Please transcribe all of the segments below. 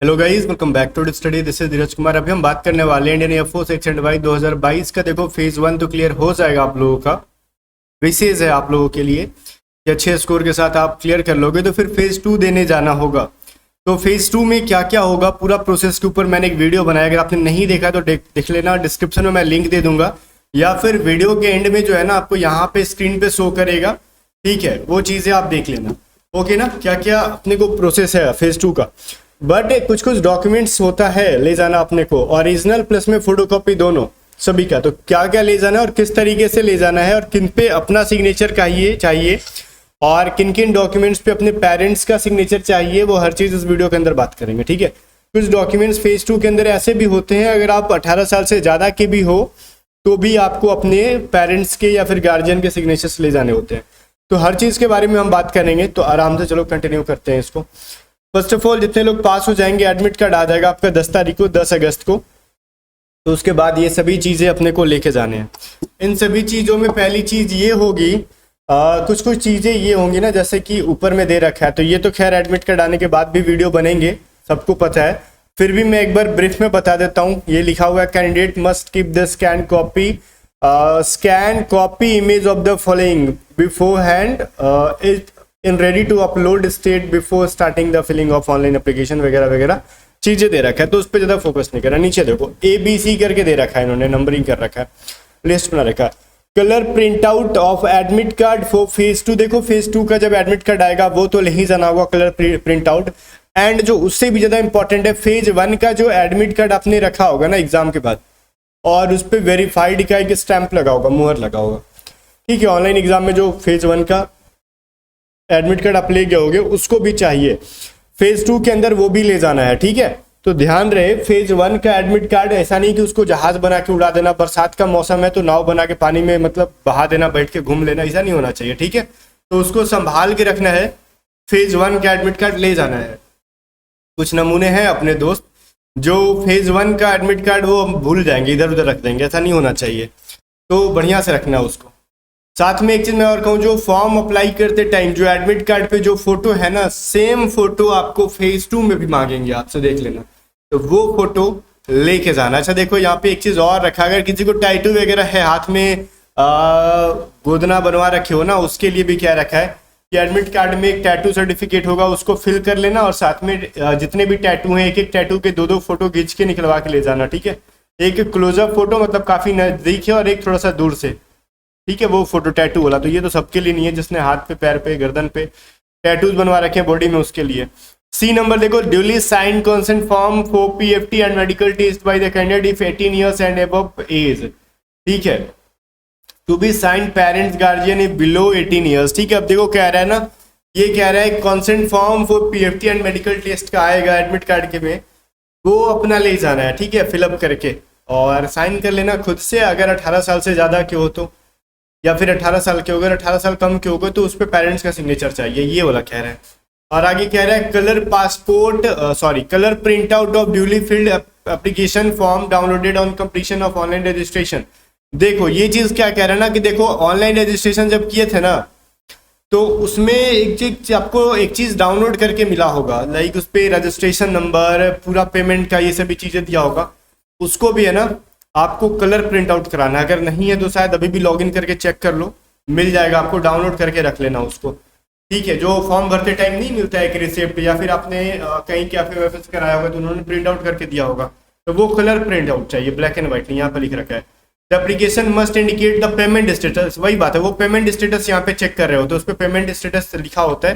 Hello guys, welcome back to study. This is Dheeraj Kumar. अभी हम बात करने वाले हैं इंडियन एयरफोर्स एक्सेंट वाई 2022 का। देखो फेज 1 तो क्लियर हो जाएगा आप लोगों का, विशेष है आप लोगों के लिए कि अच्छे स्कोर के साथ आप क्लियर कर लोगे तो फिर फेज 2 देने जाना होगा। तो फेज 2 में क्या क्या होगा पूरा प्रोसेस के ऊपर मैंने एक वीडियो बनाया, अगर आपने नहीं देखा तो देख लेना, डिस्क्रिप्शन में मैं लिंक दे दूंगा या फिर वीडियो के एंड में जो है ना आपको यहाँ पे स्क्रीन पे शो करेगा, ठीक है, वो चीज़ें आप देख लेना। ओके ना, क्या क्या अपने को प्रोसेस है फेज 2 का। बट कुछ कुछ डॉक्यूमेंट्स होता है ले जाना अपने को, ओरिजिनल प्लस में फोटोकॉपी दोनों सभी का। तो क्या क्या ले जाना है और किस तरीके से ले जाना है और किन पे अपना सिग्नेचर चाहिए और किन किन डॉक्यूमेंट्स पे अपने पेरेंट्स का सिग्नेचर चाहिए, वो हर चीज़ इस वीडियो के अंदर बात करेंगे, ठीक है। कुछ डॉक्यूमेंट्स फेज 2 के अंदर ऐसे भी होते हैं, अगर आप 18 साल से ज़्यादा के भी हो तो भी आपको अपने पेरेंट्स के या फिर गार्जियन के सिग्नेचर्स ले जाने होते हैं। तो हर चीज़ के बारे में हम बात करेंगे, तो आराम से चलो कंटिन्यू करते हैं इसको। फर्स्ट ऑफ ऑल जितने लोग पास हो जाएंगे, एडमिट कार्ड आ जाएगा आपका 10 तारीख को, 10 अगस्त को। तो उसके बाद ये सभी चीज़ें अपने को लेके जाने हैं। इन सभी चीज़ों में पहली चीज़ ये होगी, कुछ कुछ चीज़ें ये होंगी ना, जैसे कि ऊपर में दे रखा है, तो ये तो खैर एडमिट कार्ड आने के बाद भी वीडियो बनेंगे, सबको पता है, फिर भी मैं एक बार ब्रीफ में बता देता हूँ। ये लिखा हुआ है, candidate must keep the scan copy image of the following beforehand in ready to upload state before starting the filling of online application वगैरह वगैरह चीज़ें दे रखा है, तो उस पर ज़्यादा फोकस नहीं करा। नीचे देखो ABC करके दे रखा है, इन्होंने नंबरिंग कर रखा है, लिस्ट बना रखा है। Colour print out of admit card for phase 2। देखो फेज 2 का जब एडमिट कार्ड आएगा वो तो ले ही जाना होगा कलर प्रिंट आउट। एंड जो उससे भी ज़्यादा इंपॉर्टेंट है, फेज 1 का जो एडमिट कार्ड आपने रखा होगा ना एग्जाम के बाद, और उस पर वेरीफाइड का एक स्टैंप लगा होगा, मुहर लगा होगा, ठीक है। ऑनलाइन एग्जाम में जो फेज 1 का एडमिट कार्ड आप ले गए होगे उसको भी चाहिए, फेज 2 के अंदर वो भी ले जाना है, ठीक है। तो ध्यान रहे, फेज 1 का एडमिट कार्ड ऐसा नहीं कि उसको जहाज बना के उड़ा देना, बरसात का मौसम है तो नाव बना के पानी में मतलब बहा देना, बैठ के घूम लेना, ऐसा नहीं होना चाहिए, ठीक है। तो उसको संभाल के रखना है, फेज 1 का एडमिट कार्ड ले जाना है। कुछ नमूने हैं अपने दोस्त जो फेज 1 का एडमिट कार्ड वो भूल जाएंगे, इधर उधर रख देंगे, ऐसा नहीं होना चाहिए, तो बढ़िया से रखना उसको। साथ में एक चीज मैं और कहूँ, जो फॉर्म अप्लाई करते टाइम जो एडमिट कार्ड पे जो फोटो है ना, सेम फोटो आपको फेज 2 में भी मांगेंगे आपसे, देख लेना, तो वो फोटो लेके जाना। अच्छा देखो यहाँ पे एक चीज और रखा, अगर किसी को टैटू वगैरह है, हाथ में गोदना बनवा रखे हो ना, उसके लिए भी क्या रखा है कि एडमिट कार्ड में एक टैटू सर्टिफिकेट होगा, उसको फिल कर लेना और साथ में जितने भी टैटू हैं एक एक टैटू के 2-2 फोटो खींच के निकलवा के ले जाना, ठीक है। एक क्लोजअप फोटो मतलब काफी नजदीक है और एक थोड़ा सा दूर से, ठीक है, वो फोटो टैटू वाला। तो ये तो सबके लिए नहीं है, जिसने हाथ पे, पैर पे, गर्दन पे टैटूज बनवा रखे हैं बॉडी में, उसके लिए। सी नंबर देखो, duly signed consent form for PFT and medical test by the candidate if 18 years and above age, ठीक है। To be signed parents guardian if below 18 years, ठीक है। अब देखो क्या रहा है ना, ये कह रहा है consent form for PFT and medical test का आएगा एडमिट कार्ड के में, वो अपना ले जाना है, ठीक है, फिलअप करके और साइन कर लेना खुद से। अगर 18 साल से ज़्यादा के हो तो, या फिर 18 साल के हो गए, 18 साल कम के हो गए तो उस पर पेरेंट्स का सिग्नेचर चाहिए, ये वाला कह रहा है। और आगे कह रहा है colour print out of duly field application form downloaded on completion of online registration. देखो ये चीज क्या कह रहा है ना कि देखो ऑनलाइन रजिस्ट्रेशन जब किए थे ना, तो उसमें एक चीज आपको एक चीज डाउनलोड करके मिला होगा, लाइक उस पर रजिस्ट्रेशन नंबर, पूरा पेमेंट का, ये सभी चीजें दिया होगा, उसको भी है ना आपको कलर प्रिंट आउट कराना है। अगर नहीं है तो शायद अभी भी लॉगिन करके चेक कर लो, मिल जाएगा आपको, डाउनलोड करके रख लेना उसको, ठीक है। जो फॉर्म भरते टाइम नहीं मिलता है एक रिसिप्ट, या फिर आपने कहीं कैफे वैफे से कराया होगा तो उन्होंने प्रिंट आउट करके दिया होगा, तो वो कलर प्रिंट आउट चाहिए, ब्लैक एंड व्हाइट नहीं, यहाँ पर लिख रखा है। The application must indicate the payment status, वही बात है, वो पेमेंट स्टेटस यहाँ पे चेक कर रहे हो तो उस पर पेमेंट स्टेटस लिखा होता है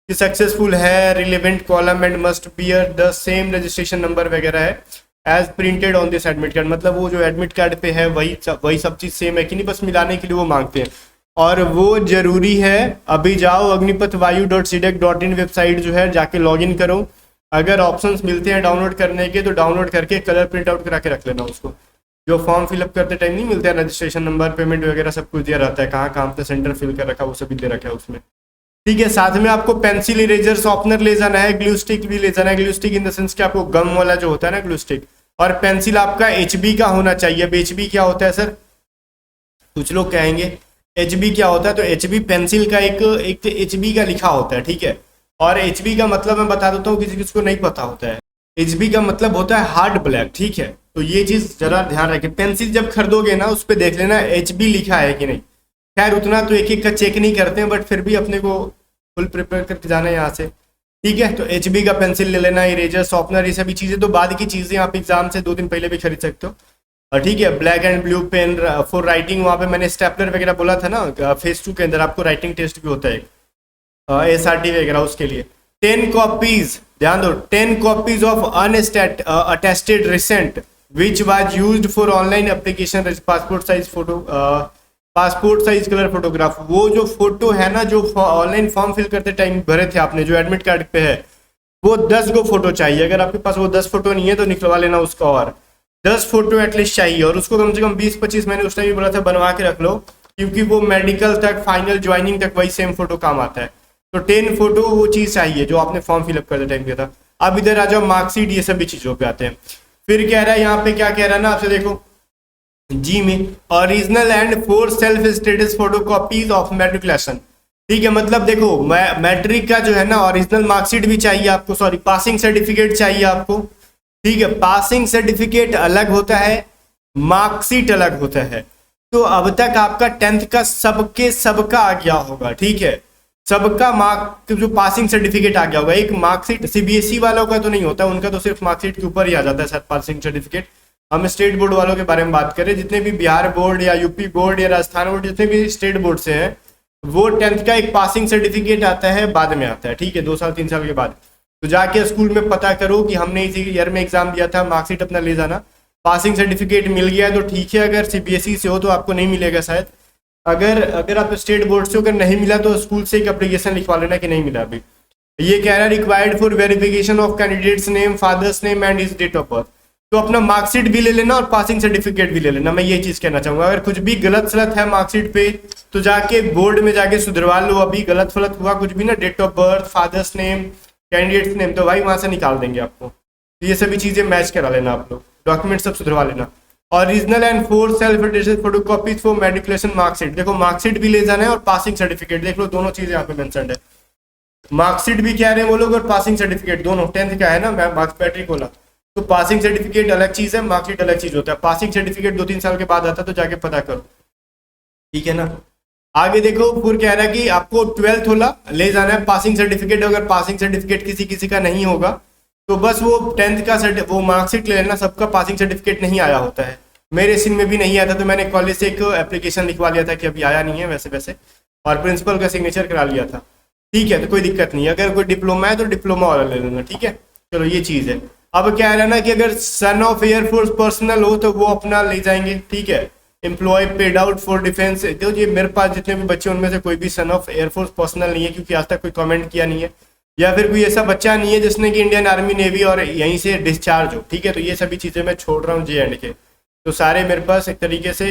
कि सक्सेसफुल है, relevant column and must bear the same registration number वगैरह है as printed on this admit card. मतलब वो जो एडमिट कार्ड पे है वही सब चीज़ सेम है कि नहीं, बस मिलाने के लिए वो मांगते हैं। और वो जरूरी है, अभी जाओ agnipatvayu.cdec.in वेबसाइट जो है, जाके लॉगिन करो, अगर ऑप्शंस मिलते हैं डाउनलोड करने के तो डाउनलोड करके कलर प्रिंट आउट करा के रख लेना उसको। जो फॉर्म फिलअप करते टाइम नहीं मिलता है रजिस्ट्रेशन नंबर, पेमेंट वगैरह सब कुछ दिया रहता है, कहाँ कहाँ पे सेंटर फिल कर रखा है वो सभी दे रखा है उसमें, ठीक है। साथ में आपको पेंसिल, इरेजर, शॉर्पनर ले जाना है, ग्लू स्टिक भी ले जाना है। Glue stick in the sense कि आपको गम वाला जो होता है ना ग्लू स्टिक, और पेंसिल आपका HB का होना चाहिए। अब HB क्या होता है सर, कुछ लोग कहेंगे HB क्या होता है, तो HB पेंसिल का एक HB का लिखा होता है, ठीक है। और HB का मतलब मैं बता देता हूँ, किसी किसी को नहीं पता होता है। HB का मतलब होता है हार्ड ब्लैक, ठीक है। तो ये चीज जरा ध्यान रखें, पेंसिल जब खरीदोगे ना उस पर देख लेना HB लिखा है कि नहीं। खैर उतना तो एक एक का चेक नहीं करते हैं, बट फिर भी अपने को फुल प्रिपेयर करके जाना है यहाँ से, ठीक है। तो HB का पेंसिल ले लेना, इरेजर, शॉर्पनर, ये सभी चीजें तो बाद की चीजें, आप एग्जाम से 2 दिन पहले भी खरीद सकते हो। और ठीक है, black and blue pen for writing, वहाँ पे मैंने स्टेपलर वगैरह बोला था ना, फेज 2 के अंदर आपको राइटिंग टेस्ट भी होता है SRT वगैरह, उसके लिए 10 कॉपीज, ध्यान दो, 10 copies of attested recent which was used for online application, passport size photo, passport size colour photograph. वो जो फोटो है ना, जो ऑनलाइन फॉर्म फिल करते टाइम भरे थे आपने, जो एडमिट कार्ड पे है, वो 10 गो फोटो चाहिए। अगर आपके पास वो 10 फोटो नहीं है तो निकलवा लेना उसका, और 10 फोटो एटलीस्ट चाहिए। और उसको कम से कम 20-25, मैंने उस टाइम भी बोला था, बनवा के रख लो, क्योंकि वो मेडिकल तक, फाइनल ज्वाइनिंग तक वही सेम फोटो काम आता है। तो 10 फोटो वो चीज चाहिए जो आपने फॉर्म फिलअप करते टाइम किया था। अब इधर आ जाओ, मार्कशीट, ये सभी चीजों पे आते हैं। फिर कह रहा है यहाँ पे, क्या कह रहा है ना आपसे, देखो जी में, original and 4 self status photo copies of matriculation, ठीक है। मतलब देखो, मैट्रिक का जो है ना ओरिजिनल मार्कशीट भी चाहिए आपको, सॉरी पासिंग सर्टिफिकेट चाहिए आपको, ठीक है। पासिंग सर्टिफिकेट अलग होता है, मार्कशीट अलग होता है। तो अब तक आपका 10th का सबका आ गया होगा, ठीक है, सबका मार्क जो पासिंग सर्टिफिकेट आ गया होगा। एक मार्कशीट CBSE वालों का तो नहीं होता, उनका तो सिर्फ मार्कशीट के ऊपर ही आ जाता है शायद पासिंग सर्टिफिकेट। हम स्टेट बोर्ड वालों के बारे में बात करें, जितने भी बिहार बोर्ड या यूपी बोर्ड या राजस्थान बोर्ड, जितने भी स्टेट बोर्ड से हैं, वो 10th का एक पासिंग सर्टिफिकेट आता है, बाद में आता है, ठीक है, 2 साल 3 साल के बाद। तो जाके स्कूल में पता करो कि हमने इसी ईयर में एग्जाम दिया था, मार्कशीट अपना ले जाना। पासिंग सर्टिफिकेट मिल गया तो ठीक है, अगर CBSE से हो तो आपको नहीं मिलेगा शायद। अगर आप स्टेट बोर्ड से, अगर नहीं मिला तो स्कूल से एक एप्लीकेशन लिखवा लेना कि नहीं मिला अभी। ये कह रहा है required for verification of candidate's name, father's name and his date of birth. तो अपना मार्कशीट भी ले लेना और पासिंग सर्टिफिकेट भी ले लेना। मैं ये चीज कहना चाहूंगा, अगर कुछ भी गलत सलत है मार्कशीट पे तो जाके बोर्ड में जाके सुधरवा लो। अभी गलत फलत हुआ कुछ भी ना, date of birth, father's name, candidate's name, तो भाई वहां से निकाल देंगे आपको। तो ये सभी चीजें मैच करा लेना आप लोग, डॉक्यूमेंट सब सुधरवा लेना। Original and 4 self attested photocopies for matriculation marksheet, देखो मार्कशीट भी ले जाना है और पासिंग सर्टिफिकेट, देख लो दोनों चीजें यहाँ पे मेंशन्ड है। मार्कशीट भी कह रहे हैं वो लोग और पासिंग सर्टिफिकेट दोनों, 10th का है ना मार्क्स मैट्रिक वाला, तो पासिंग सर्टिफिकेट अलग चीज है, मार्कशीट अलग चीज होता है। पासिंग सर्टिफिकेट 2-3 साल के बाद आता है, तो जाके पता करो, ठीक है ना। आगे देखो, फिर कह रहा है कि आपको 12th वाला ले जाना है पासिंग सर्टिफिकेट। अगर पासिंग सर्टिफिकेट किसी का नहीं होगा तो बस वो 10th का वो मार्कशीट ले लेना, सबका पासिंग सर्टिफिकेट नहीं आया होता है। मेरे सीन में भी नहीं आया था, तो मैंने कॉलेज से एक एप्लीकेशन लिखवा लिया था कि अभी आया नहीं है वैसे, और प्रिंसिपल का सिग्नेचर करा लिया था, ठीक है। तो कोई दिक्कत नहीं है, अगर कोई डिप्लोमा है तो डिप्लोमा वाला ले लेना, ठीक है। चलो ये चीज है। अब क्या है ना कि अगर सन ऑफ एयरफोर्स पर्सनल हो तो वो अपना ले जाएंगे, ठीक है। Employ paid out for defence, तो ये मेरे पास जितने भी बच्चे उनमें से कोई भी सन ऑफ एयरफोर्स पर्सनल नहीं है, क्योंकि आज तक कोई कमेंट किया नहीं है, या फिर कोई ऐसा बच्चा नहीं है जिसने कि इंडियन आर्मी नेवी और यहीं से डिस्चार्ज हो, ठीक है। तो ये सभी चीजें मैं छोड़ रहा हूँ J&K, तो सारे मेरे पास एक तरीके से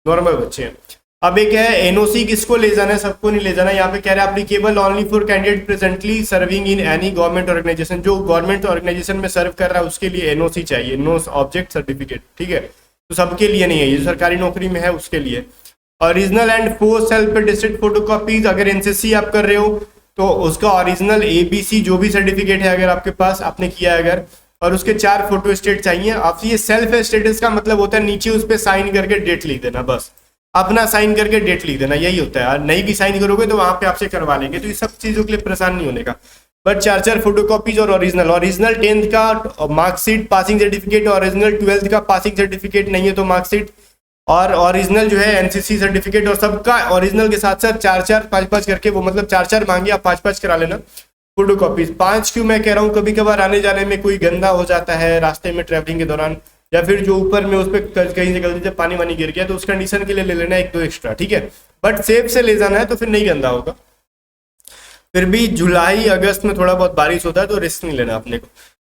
नॉर्मल बच्चे हैं। अब एक है NOC, किसको ले जाना है, सबको नहीं ले जाना। यहाँ पे कह रहा है applicable only for candidate presently serving in any government organisation, जो गवर्नमेंट ऑर्गेनाइजेशन में सर्व कर रहा है उसके लिए NOC चाहिए, नो ऑब्जेक्ट सर्टिफिकेट, ठीक है। तो सबके लिए नहीं है, ये सरकारी नौकरी में है उसके लिए। Original and 4 self attested photocopies, अगर NCC आप कर रहे हो तो उसका ओरिजिनल ABC जो भी सर्टिफिकेट है अगर आपके पास, आपने किया है अगर, और उसके 4 फोटो स्टेट चाहिए। आप ये सेल्फ स्टेटस का मतलब होता है नीचे उस पर साइन करके डेट लिख देना, बस अपना साइन करके डेट लिख देना, यही होता है। नहीं भी साइन करोगे तो वहां पे आपसे करवा लेंगे, तो ये सब चीजों के लिए परेशान नहीं होने का। बट 4 फोटोकॉपीज और ओरिजिनल 10th का marksheet, passing certificate, original 12th का पासिंग सर्टिफिकेट नहीं है तो मार्कशीट, और ओरिजिनल जो है NCC सर्टिफिकेट, और सबका ओरिजिनल के साथ साथ 4-4, 5-5 करके, वो मतलब 4-4 मांगे, आप 5-5 करा लेना फोटोकॉपीज। 5 क्यों मैं कह रहा हूँ, कभी कभार आने जाने में कोई गंदा हो जाता है रास्ते में ट्रैवलिंग के दौरान, या फिर जो ऊपर में उस पर कहीं से गलती से पानी वानी गिर गया तो उस कंडीशन के लिए ले लेना 1-2 एक्स्ट्रा, ठीक है। बट सेफ से ले जाना है तो फिर नहीं गंदा होगा। फिर भी जुलाई अगस्त में थोड़ा बहुत बारिश होता है तो रिस्क नहीं लेना अपने को,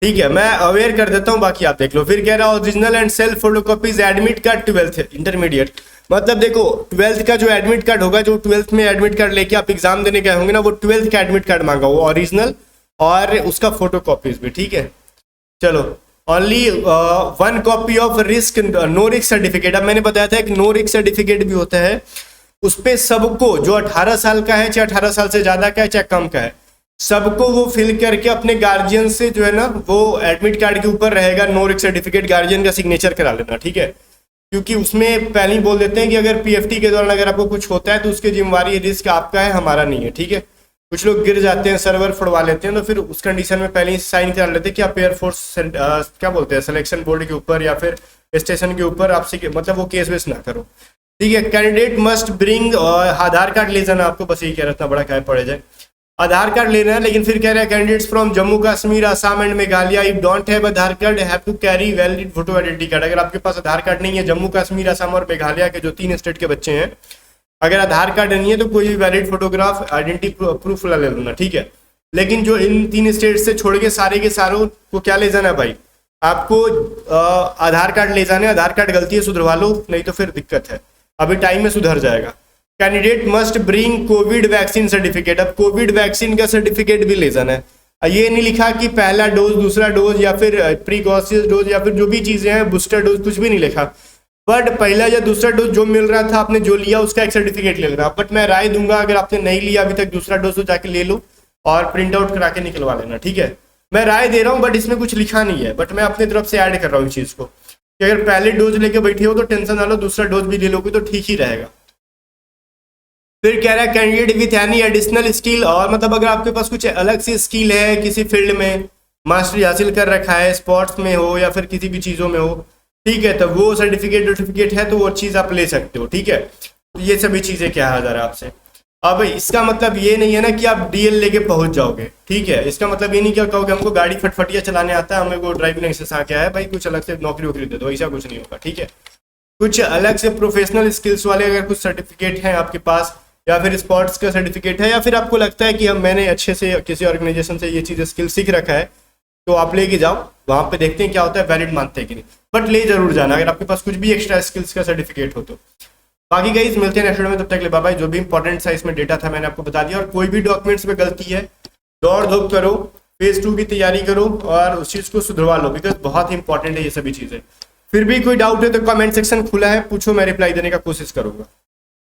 ठीक है। मैं अवेयर कर देता हूँ, बाकी आप देख लो। फिर कह रहा है original and self photocopies admit card 12th intermediate, मतलब देखो 12th का जो एडमिट कार्ड होगा, जो 12th में एडमिट कार्ड लेके आप एग्जाम देने गए होंगे ना, वो 12th का एडमिट कार्ड मांगा, वो ओरिजिनल और उसका फोटोकॉपीज भी, ठीक है। चलो, only 1 copy of risk no risk certificate. अब मैंने बताया था एक नो रिस्क सर्टिफिकेट भी होता है, उस पे सबको, जो 18 साल का है, चाहे 18 साल से ज्यादा का है चाहे कम का है, सबको वो फिल करके अपने गार्जियन से जो है ना, वो एडमिट कार्ड के ऊपर रहेगा नो रिस्क सर्टिफिकेट, गार्जियन का सिग्नेचर करा लेना, ठीक है। क्योंकि उसमें पहले ही बोल देते हैं कि अगर पीएफटी के दौरान अगर आपको कुछ होता है तो उसकी जिम्मेवारी रिस्क आपका है, हमारा नहीं है, ठीक है। कुछ लोग गिर जाते हैं, सर्वर फड़वा लेते हैं, तो फिर उस कंडीशन में पहले ही साइन करा लेते हैं कि आप एयरफोर्स क्या बोलते हैं सिलेक्शन बोर्ड के ऊपर या फिर स्टेशन के ऊपर आपसे मतलब वो केस वेस ना करो, ठीक है। कैंडिडेट मस्ट ब्रिंग आधार कार्ड ले जाना, आपको बस यही कह रहा था, बड़ा क्या पड़े जाए, आधार कार्ड लेना है। लेकिन फिर कह रहा है candidates from Jammu Kashmir, Assam and Meghalaya if don't have Aadhaar card have to carry valid photo identity card. अगर आपके पास आधार कार्ड नहीं है, जम्मू कश्मीर, आसाम और मेघालय के जो 3 स्टेट के बच्चे हैं, अगर आधार कार्ड नहीं है तो कोई भी वैलिड फोटोग्राफ आइडेंटिटी प्रूफ ले लेना, ठीक है। लेकिन जो इन 3 स्टेट से छोड़ के सारों को क्या ले जाना है भाई, आपको आधार कार्ड ले जाना है। आधार कार्ड गलती है सुधरवा लो, नहीं तो फिर दिक्कत है, अभी टाइम में सुधर जाएगा। Candidate must bring Covid vaccine certificate. अब कोविड वैक्सीन का सर्टिफिकेट भी ले जाना है। ये नहीं लिखा कि पहला डोज, दूसरा डोज या फिर प्रीकॉशियस डोज या फिर जो भी चीजें हैं, बूस्टर डोज, कुछ भी नहीं लिखा। बट पहला या दूसरा डोज जो मिल रहा था, आपने जो लिया उसका एक सर्टिफिकेट ले लेना। बट मैं राय दूंगा अगर आपने नहीं लिया अभी तक दूसरा डोज तो जाके ले लो और प्रिंट आउट करा के निकलवा लेना, ठीक है। मैं राय दे रहा हूँ बट इसमें कुछ लिखा नहीं है, बट मैं अपनी तरफ से ऐड कर रहा हूँ इस चीज को कि अगर पहले डोज लेके बैठे हो तो टेंशन ना लो, दूसरा डोज भी ले लोगे तो ठीक ही रहेगा। फिर कह रहा है candidate with any additional skill, और मतलब अगर आपके पास कुछ अलग सी स्किल है, किसी फील्ड में मास्टरी हासिल कर रखा है, स्पोर्ट्स में हो या फिर किसी भी चीज़ों में हो, ठीक है, तो वो सर्टिफिकेट है तो वो चीज़ आप ले सकते हो, ठीक है। तो ये सभी चीज़ें क्या है ज़रा आपसे। अब इसका मतलब ये नहीं है ना कि आप डीएल लेके पहुंच जाओगे, ठीक है। इसका मतलब ये नहीं क्या कहोगे हमको गाड़ी फटफटिया चलाने आता है, हमें वो ड्राइविंग लाइसेंस आ गया है भाई, कुछ अलग से नौकरी वोकरी दे दो, ऐसा कुछ नहीं होगा, ठीक है। कुछ अलग से प्रोफेशनल स्किल्स वाले अगर कुछ सर्टिफिकेट हैं आपके पास, या फिर स्पोर्ट्स का सर्टिफिकेट है, या फिर आपको लगता है कि मैंने अच्छे से किसी ऑर्गेनाइजेशन से ये चीज़ स्किल सीख रखा है, तो आप लेके जाओ, वहाँ पे देखते हैं क्या होता है, वैलिड मानते हैं कि नहीं, बट ले जरूर जाना अगर आपके पास कुछ भी एक्स्ट्रा स्किल्स का सर्टिफिकेट हो तो। बाकी गाइस मिलते हैं नेक्स्ट वीडियो में, तब तक के लिए बाय बाय। जो भी इंपॉर्टेंट सा इसमें डेटा था मैंने आपको बता दिया, और कोई भी डॉक्यूमेंट्स में गलती है दौड़ धूप करो, फेज 2 की तैयारी करो और उस चीज़ को सुधरवा लो, बिकॉज बहुत इंपॉर्टेंट है ये सभी चीज़ें। फिर भी कोई डाउट है तो कमेंट सेक्शन खुला है, पूछो, मैं रिप्लाई देने का कोशिश करूंगा।